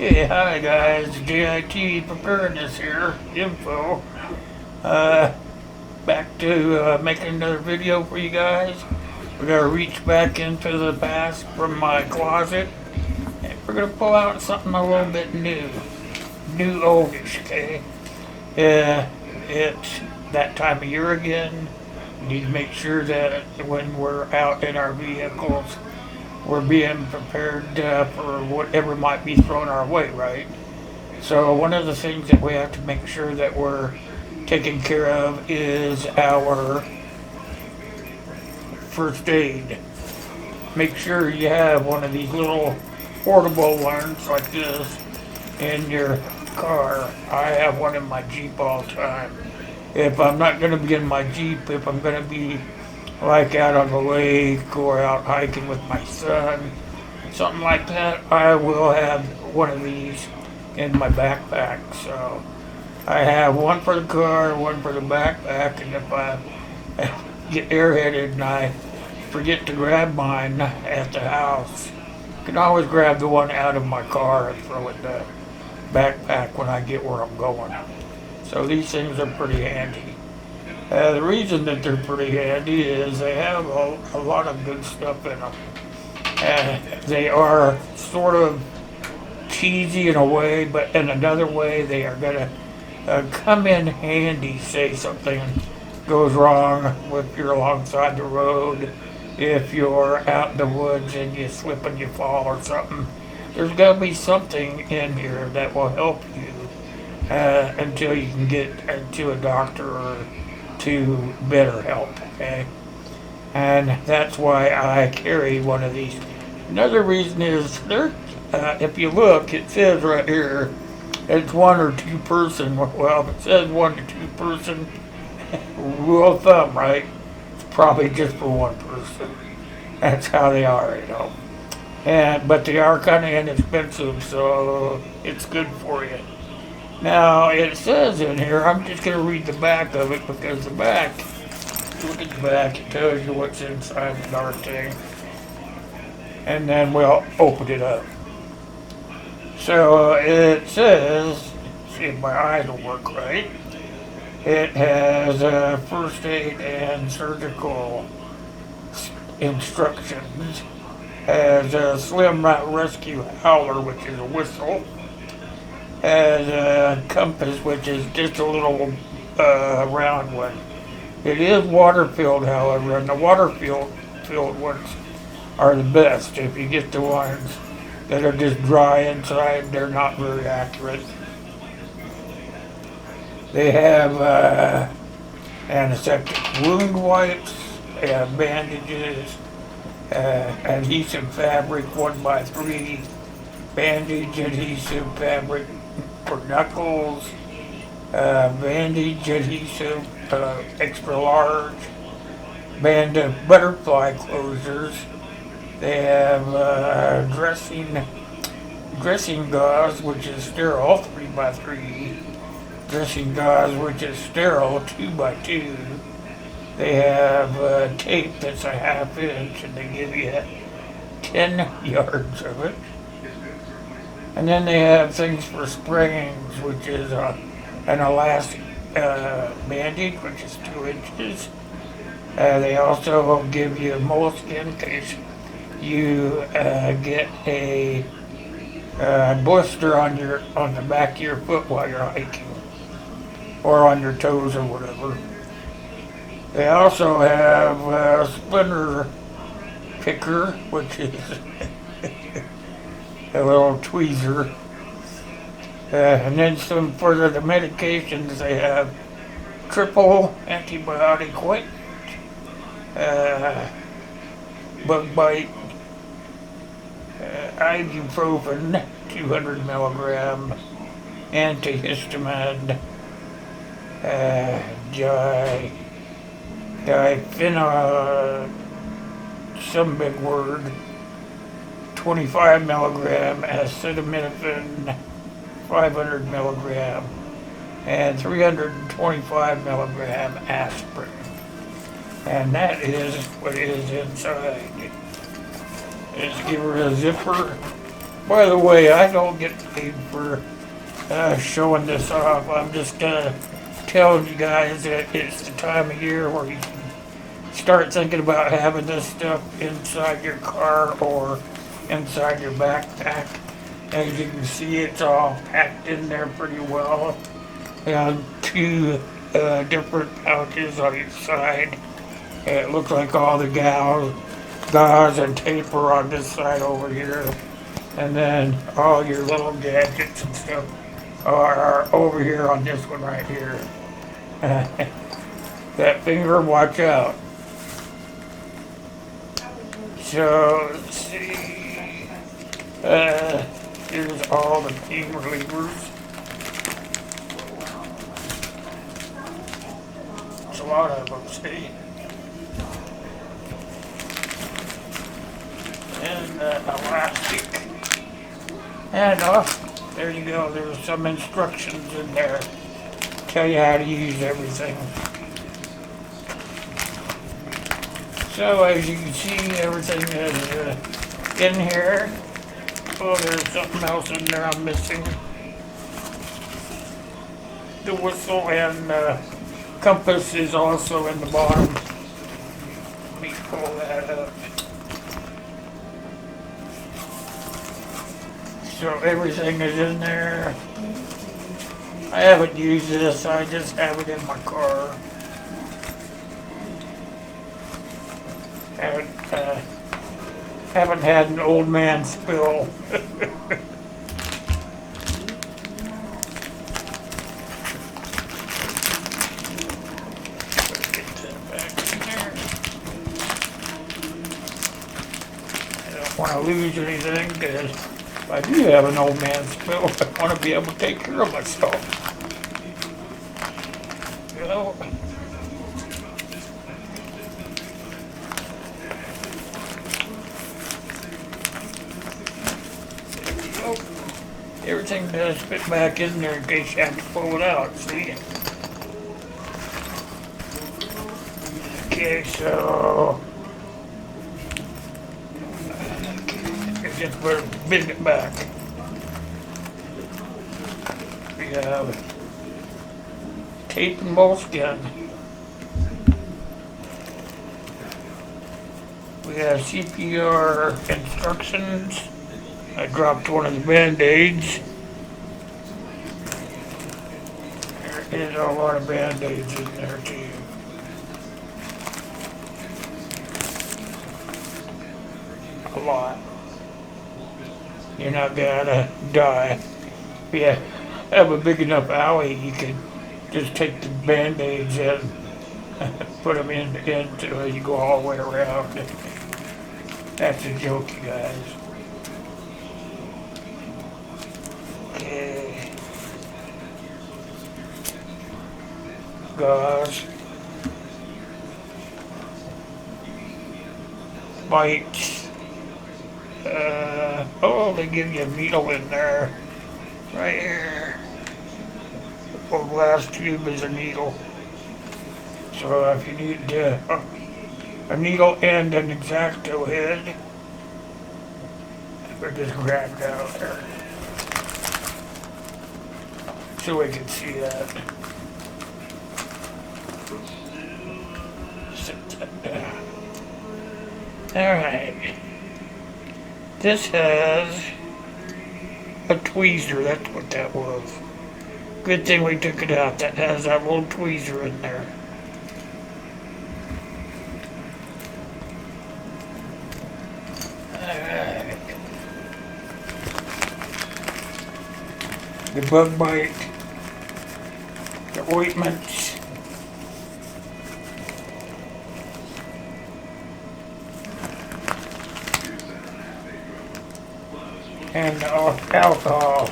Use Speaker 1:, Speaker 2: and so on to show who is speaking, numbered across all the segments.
Speaker 1: Okay, hi guys, JIT Preparedness here, info. Back to making another video for you guys. We're gonna reach back into the past from my closet, and we're gonna pull out something a little bit new oldish, okay? It's that time of year again. We need to make sure that when we're out in our vehicles, we're being prepared for whatever might be thrown our way, right? So one of the things that we have to make sure that we're taking care of is our first aid. Make sure you have one of these little portable ones like this in your car. I have one in my Jeep all the time. If I'm not going to be in my Jeep, if I'm going to be like out on the lake or out hiking with my son, something like that, I will have one of these in my backpack. So I have one for the car, one for the backpack, and if I get airheaded and I forget to grab mine at the house, I can always grab the one out of my car and throw it in the backpack when I get where I'm going. So these things are pretty handy. The reason that they're pretty handy is they have a lot of good stuff in them. They are sort of cheesy in a way, but in another way they are going to come in handy, say something goes wrong if you're alongside the road, if you're out in the woods and you slip and you fall or something. There's got to be something in here that will help you until you can get to a doctor or to better help, okay? And that's why I carry one of these. Another reason is if you look, it says right here, it's 1 or 2 person. Well, if it says 1 to 2 person, rule of thumb, right? It's probably just for 1 person. That's how they are, you know. But they are kind of inexpensive, so it's good for you. Now, it says in here, I'm just going to read the back of it because the back, look at the back, it tells you what's inside the darn thing. And then we'll open it up. So it says, see if my eyes will work right, it has first aid and surgical instructions, has a slim rescue howler, which is a whistle, has a compass, which is just a little round one. It is water filled, however, and the water filled ones are the best. If you get the ones that are just dry inside, they're not very accurate. They have antiseptic wound wipes, they have bandages, adhesive fabric 1x3, bandage adhesive fabric for knuckles, bandage adhesive extra large, band of butterfly closures. They have dressing gauze, which is sterile 3x3, dressing gauze, which is sterile 2x2. They have tape that's a 1/2 inch, and they give you 10 yards of it. And then they have things for springs, which is an elastic bandage, which is 2 inches. They also will give you moleskin in case you get a blister on the back of your foot while you're hiking, or on your toes or whatever. They also have a splinter picker, which is a little tweezer. And then some further the medications, they have triple antibiotic ointment, bug bite, ibuprofen 200 milligram, antihistamine, some big word, 25 milligram acetaminophen, 500 milligram, and 325 milligram aspirin. And that is what is inside. Just give her a zipper By the way, I don't get paid for showing this off. I'm just telling you guys that it's the time of year where you can start thinking about having this stuff inside your car or inside your backpack. As you can see, it's all packed in there pretty well. And two different pouches on each side. It looks like all the gauze and tape are on this side over here. And then all your little gadgets and stuff are over here on this one right here. That finger, watch out. So, let's see. Here's all the pain relievers. It's a lot of them, see? And elastic. And there you go. There's some instructions in there. Tell you how to use everything. So as you can see, everything is in here. Oh, there's something else in there I'm missing. The whistle and compass is also in the bottom. Let me pull that up. So everything is in there. I haven't used this, I just have it in my car. Haven't had an old man spill. I don't want to lose anything because if I do have an old man spill, I want to be able to take care of myself. You know? Everything does fit back in there in case you have to pull it out, see? Okay, so just bend it back. We have tape and moleskin. We have CPR instructions. I dropped one of the Band-Aids. There is a lot of Band-Aids in there too. A lot. You're not gonna die. If you have a big enough alley, you can just take the Band-Aids and put them in until you go all the way around. That's a joke, you guys. Okay. Gauze. Bites. Oh, they give you a needle in there. Right here. The last tube is a needle. So if you need a needle and an X-Acto head, we just grab it out there. So we can see that. Set that down. Alright. This has a tweezer, that's what that was. Good thing we took it out. That has that little tweezer in there. Alright. The bug bite. The ointments. And alcohol.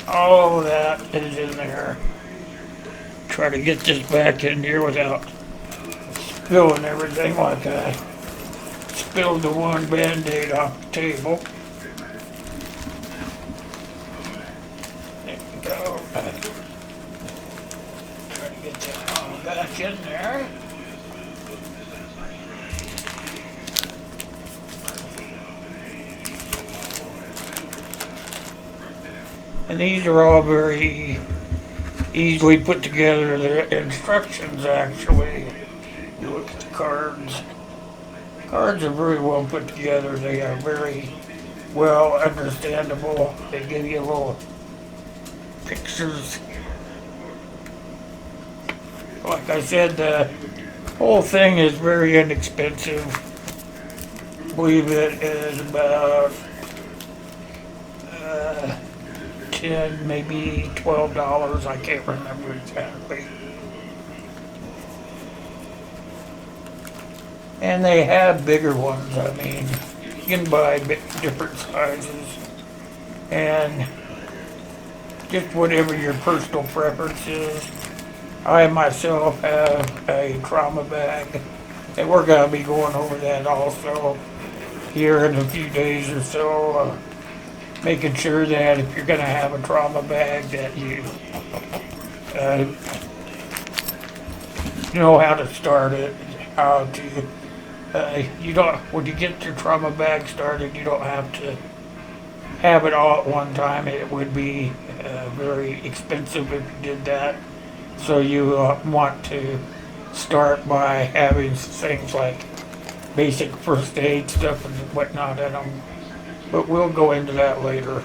Speaker 1: All of that is in there. Try to get this back in here without spilling everything like I spilled the one Band-Aid off the table. There we go. Try to get that all back in there. And these are all very easily put together. The instructions actually, you look at the cards. Cards are very well put together. They are very well understandable. They give you little pictures. Like I said, the whole thing is very inexpensive. I believe it is about 10, maybe $12. I can't remember exactly. And they have bigger ones. I mean, you can buy different sizes. And just whatever your personal preference is. I myself have a trauma bag. And we're going to be going over that also here in a few days or so. Making sure that if you're going to have a trauma bag that you know how to start it, how to you don't, when you get your trauma bag started, you don't have to have it all at one time. It would be very expensive if you did that. So you want to start by having things like basic first aid stuff and whatnot in them. But we'll go into that later.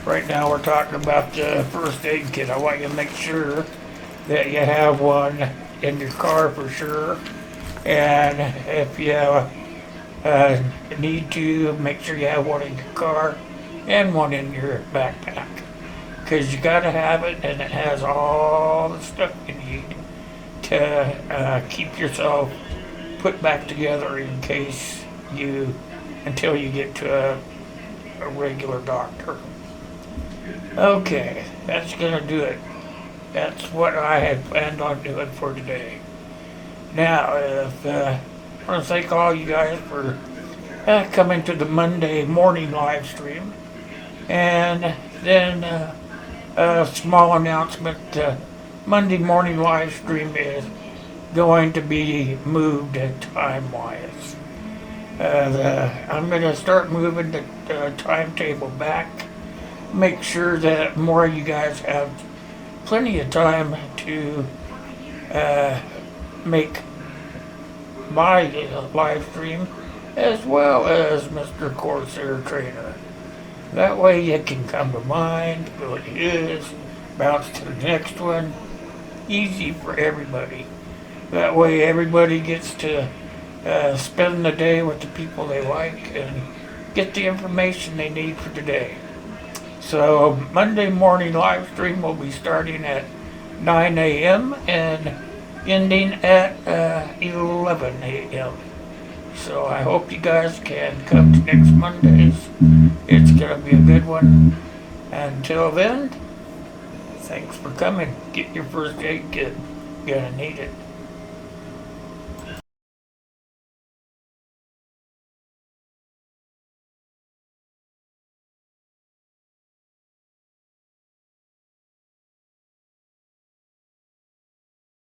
Speaker 1: Right now we're talking about the first aid kit. I want you to make sure that you have one in your car for sure. And if you need to, make sure you have one in your car and one in your backpack. Because you got to have it, and it has all the stuff you need to keep yourself put back together in case until you get to a regular doctor. Okay, that's going to do it. That's what I had planned on doing for today. Now, I want to thank all you guys for coming to the Monday morning live stream. And then a small announcement, Monday morning live stream is going to be moved time-wise. I'm going to start moving the timetable back. Make sure that more of you guys have plenty of time to make my live stream as well as Mr. Corsair Trainer. That way you can come to mine, go to his, bounce to the next one. Easy for everybody. That way everybody gets to spend the day with the people they like and get the information they need for today. So Monday morning live stream will be starting at 9 a.m. and ending at 11 a.m. So I hope you guys can come to next Monday's. It's going to be a good one. Until then, thanks for coming. Get your first aid kit. You're going to need it.